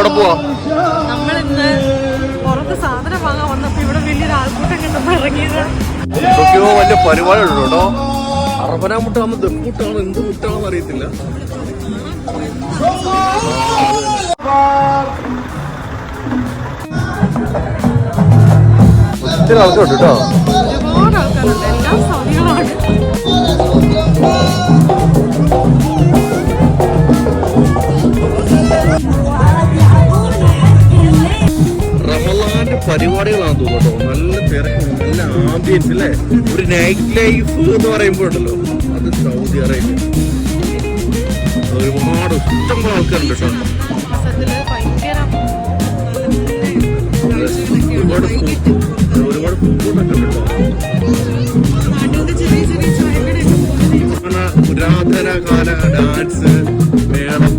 എവിടെ പോവാ? നമ്മളിന്ന് പുറത്ത് സാധനം വാങ്ങാൻ വന്നപ്പോ ഇവിടെ വലിയൊരു ആൾക്കൂട്ടം കണ്ടപ്പോ ഇറങ്ങിയത്. എന്തൊക്കെയോ വലിയ പരിപാടി ഉണ്ടോ കേട്ടോ. അറബന മുട്ടാണോ ദഫ്മുട്ടാണോ എന്ത് മുട്ടാണോ അറിയത്തില്ല. ഒത്തിരി ആൾക്കാരുണ്ട് കേട്ടോ. ഒരുപാട് ആൾക്കാരുണ്ട്, എല്ലാം സൗദികളാണ്. റമളാന്റെ പരിപാടികളാണെന്ന് തോന്നുന്നു കേട്ടോ. നല്ല തിരക്കാണ്, നല്ല ആംബിയൻസ് അല്ലേ. ഒരു നൈറ്റ് ലൈഫ് എന്ന് പറയുമ്പോഴല്ലോ അത് സൗദി അറേബ്യ. ഒരുപാട് ഇഷ്ടംപോലെ ആൾക്കാരുണ്ട് കേട്ടോ. ഒരുപാട് ഫുഡൊക്കെ ഉണ്ട് കേട്ടോ. പുരാതന കാല ഡാൻസ് മേളം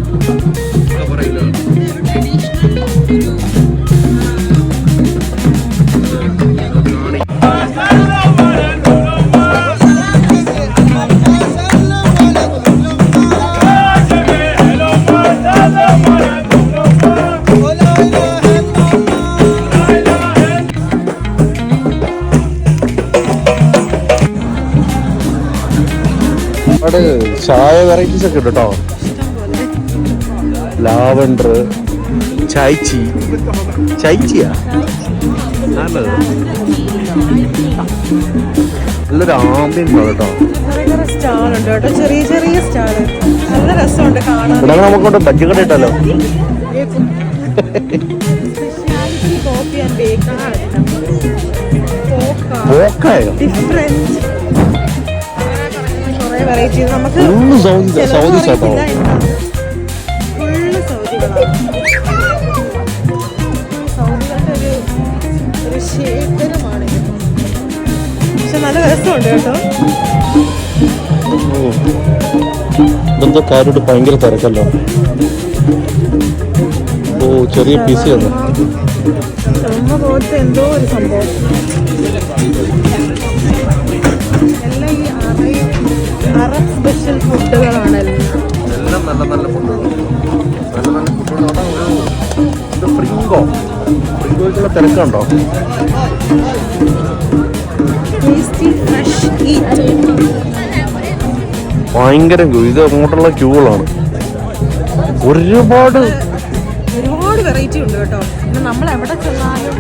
ഒക്കെ പറയില്ല. ചായ വെറൈറ്റീസ് ഒക്കെ ഉണ്ട് കേട്ടോ. ലാവണ്ടർ, ചൈച്ചിയാ നല്ലത്. നല്ലൊരു ആംബിയൻസ് ആണ് കേട്ടോ. സ്റ്റാളുണ്ട് കേട്ടോ, ചെറിയ ചെറിയ സ്റ്റാള്, നല്ല രസമുണ്ട് കാണാൻ. ഇവിടെ നമുക്കൊണ്ട് ബജ്ജി കട ഇട്ടല്ലോ. Coffee and bakery variety. നമുക്ക് സൗദി ഷോപ്പോ ഫുള്ള് സൗദികളാണ്. സൗദികളുടെ ഒരു ശേഖരമാണ്. പക്ഷെ നല്ല രസമുണ്ട് കേട്ടോ. ഇതെന്തോ കാരോട് ഭയങ്കര തിരക്കല്ലോ. ഓ ചെറിയ പീസ് തന്നെ പോലത്തെ എന്തോ ഒരു സംഭവം. എല്ലാം ഈ അറബ് സ്പെഷ്യൽ ഫുഡുകളാണ്. എല്ലാം നല്ല നല്ല ഫുഡുകൾ. നല്ല നല്ല ഫുഡുകൾ. ഫ്രിങ്കോയ്ക്കുള്ള തിരക്കുണ്ടോ? ഭയങ്കര ക്യൂ. ഇത് അങ്ങോട്ടുള്ള ക്യൂകളാണ്. ഒരുപാട് വെറൈറ്റി ഉണ്ട് കേട്ടോ. പിന്നെ നമ്മൾ എവിടെ ചെന്നാലും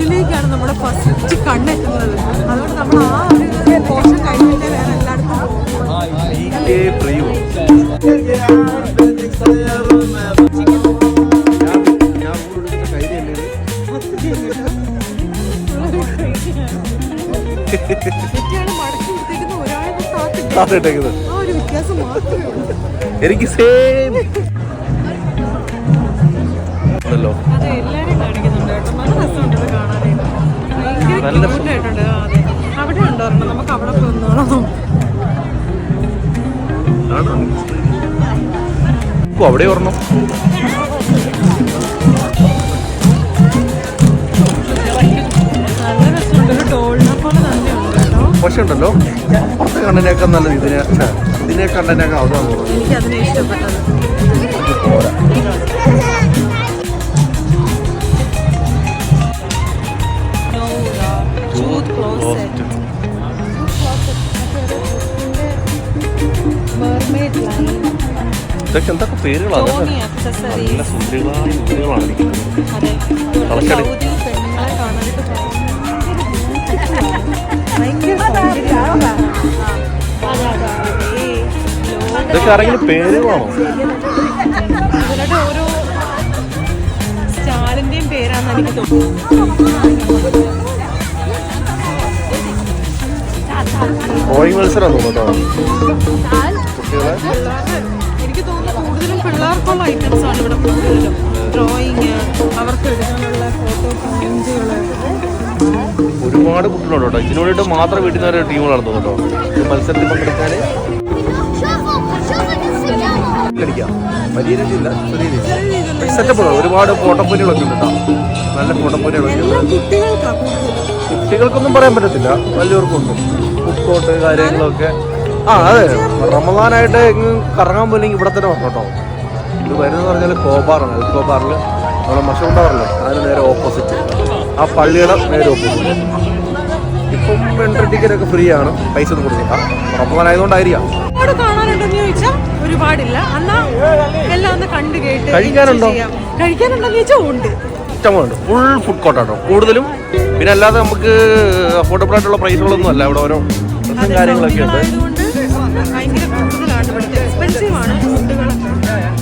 ഇതിലേക്കാണ് നമ്മുടെ ഫസ്റ്റ് കണ്ണെത്തുന്നത്. അതുകൊണ്ട് നമ്മൾ ആ ഒരു പോർഷൻ കഴിഞ്ഞിട്ട് വേറെ എല്ലായിടത്തും വ്യത്യാസം മാത്രമേ ഉള്ളൂ. എനിക്ക് സെയിം ല്ലോ. അതെ, എല്ലാവരും കാണിക്കുന്നുണ്ട് കേട്ടോ. നല്ല രസമുണ്ട് കാണാനായിട്ട്. ഭയങ്കര ക്യൂട്ടായിട്ടുണ്ട്. അതെ, അവിടെ ഉണ്ടോരണം. നമുക്ക് അവിടെ പോന്നോളാം. അവിടെ ഓർണം. നല്ല രസമുണ്ട്. ഒരു ടോളിനെ പോലെ തന്നെ ഉണ്ട് കേട്ടോ. പക്ഷെ ഉണ്ടല്ലോ പുറത്തെ കണ്ടതിനേക്കാൾ നല്ലത് ഇതിനെ കണ്ടതിനേക്കാൾ അതാണ് തോന്നുന്നത്. എനിക്ക് അതിനെ ഇഷ്ടപ്പെട്ടത്. ഇതൊക്കെ എന്തൊക്കെ പേരുകളാണ്. നല്ല സുന്ദരികളായ വീടുകളാണ്. ഇതൊക്കെ ആരെങ്കിലും പേരുകളാണോ? ഇവരുടെ ഓരോ സ്റ്റാളിന്റെയും പേരാണെന്ന് എനിക്ക് തോന്നുന്നു. ഡ്രോയിങ് മത്സരം തോന്നുന്നു. എനിക്ക് തോന്നുന്നു കൂടുതലും പിള്ളേർക്കുള്ള ഐറ്റംസ് ആണ് ഇവിടെ കൂടുതലും. ഡ്രോയിങ്, അവർക്ക് എടുക്കാനുള്ള ഫോട്ടോ പ്രിന്റുകള്. ഒരുപാട് കുട്ടികളുണ്ട് കേട്ടോ. ഇതിനു വേണ്ടിയിട്ട് മാത്രം വീട്ടിൽ നിന്ന് ടീമുകളാണ് തോന്നുന്നു കേട്ടോ. മത്സരത്തിൽ പങ്കെടുക്കാൻ വലിയ രീതിയില്ല, ചെറിയ രീതിയിൽ സെറ്റപ്പ്. ഒരുപാട് ഫോട്ടോപ്പൊലികളൊക്കെ ഉണ്ട് കേട്ടോ. നല്ല ഫോട്ടോപ്പൊലികളൊക്കെ ഉണ്ട്. കുട്ടികൾക്കൊന്നും പറയാൻ പറ്റത്തില്ല, വലിയവർക്കുണ്ട്. ഫുഡ് കോർട്ട് കാര്യങ്ങളൊക്കെ. അതെ, റമദാനായിട്ട് എങ്ങും കറങ്ങാൻ പോലെങ്കിൽ ഇവിടെ തന്നെ വന്നു കേട്ടോ. ഇത് വരുന്നത് പറഞ്ഞാൽ കോബാറാണ്. എൽക്കോബാറിൽ നമ്മുടെ മഷൂർ ടവറല്ലേ അതിന് നേരെ ഓപ്പോസിറ്റ്, ആ പള്ളിയുടെ നേരെ ഓപ്പോസിറ്റ്. ഇപ്പം എൻട്രി ടിക്കറ്റ് ഒക്കെ ഫ്രീ ആണ്, പൈസ ഒന്നും കൊടുക്കില്ല. റമദാനായതുകൊണ്ടായിരിക്കാം. ഒരുപാട് കാണാനുണ്ടെന്ന് ചോദിച്ചാൽ ഒരുപാടില്ല. എന്നാ എല്ലാം ഒന്ന് കണ്ടു കേട്ട് കഴിക്കാനുണ്ടോ? കഴിക്കാനുണ്ടെന്ന് ചോദിച്ചാൽ ഉണ്ട്, ഇഷ്ടമുണ്ട്. ഫുൾ ഫുഡ് കോർട്ടാട്ടോ കൂടുതലും. പിന്നെ അല്ലാതെ നമുക്ക് അഫോർഡബിൾ ആയിട്ടുള്ള പ്രൈസുകളൊന്നും അല്ല, ഇവിടെ ഓരോ കാര്യങ്ങളൊക്കെ ഉണ്ട്. ഭയങ്കര കൂടുതലാണ് ഇവിടുത്തെ, എക്സ്പെൻസീവ് ആണ് ഫുഡുകളൊക്കെ.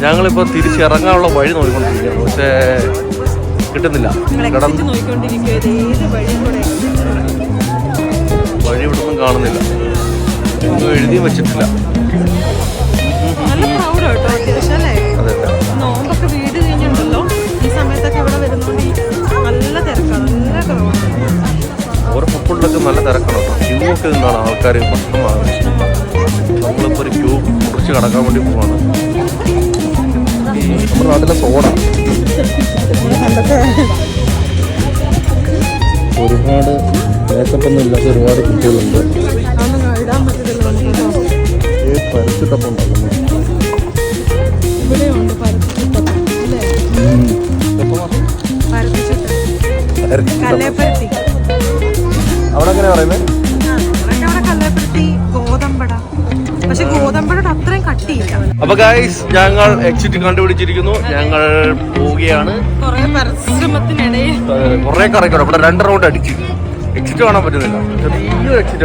ഞങ്ങളിപ്പോൾ തിരിച്ചിറങ്ങാനുള്ള വഴി നോക്കിക്കൊണ്ടിരിക്കുകയാണ്, പക്ഷേ കിട്ടുന്നില്ല. നോക്കിക്കൊണ്ടിരിക്കുക ഏത് വഴിയും കൂടെ വഴി ഇവിടെ ഒന്നും കാണുന്നില്ല, ഒന്നും എഴുതിയും വെച്ചിട്ടില്ല. നല്ല പ്രൗഡ് കേട്ടോ അത്യാവശ്യം അല്ലേ. നോമ്പൊക്കെ വീട് കഴിഞ്ഞുണ്ടല്ലോ, ഈ സമയത്തൊക്കെ ഇവിടെ വരുന്നോണ്ട് നല്ല തിരക്കാണ്, നല്ല കുറവാണ്. ഓരോ ഫുഡിലൊക്കെ നല്ല തിരക്കാണ് കേട്ടോ. ക്യൂ ഒക്കെ നിന്നാണ് ആൾക്കാർ ഭക്ഷണം വാങ്ങുന്നത്. നമ്മളിപ്പോൾ ഒരു ക്യൂ കുറിച്ച് കടക്കാൻ വേണ്ടി പോവാണ്. നമ്മുടെ നാട്ടിലെ സോഡ ഒരുപാട് മേക്കപ്പൊന്നും ഇല്ലാത്ത ഒരുപാട് കുട്ടികളുണ്ട്. പരത്തിട്ടപ്പം അവിടെ എങ്ങനെയാ പറയുന്നത്? കല്ലേപ്പരത്തി ഗോതമ്പട, പക്ഷെ ഗോതമ്പടയുടെ അത്രയും കട്ടിയില്ല. അപ്പൊ ഗൈസ് ഞങ്ങൾ എക്സിറ്റ് കണ്ടുപിടിച്ചിരിക്കുന്നു, ഞങ്ങൾ പോവുകയാണ്. കുറെ പരിശ്രമത്തിനിടയിൽ കുറെ കറക്കണം, ഇവിടെ 2 റൗണ്ട് അടിച്ച് എക്സിറ്റ് കാണാൻ പറ്റുന്നില്ല. ചെറിയൊരു എക്സിറ്റ്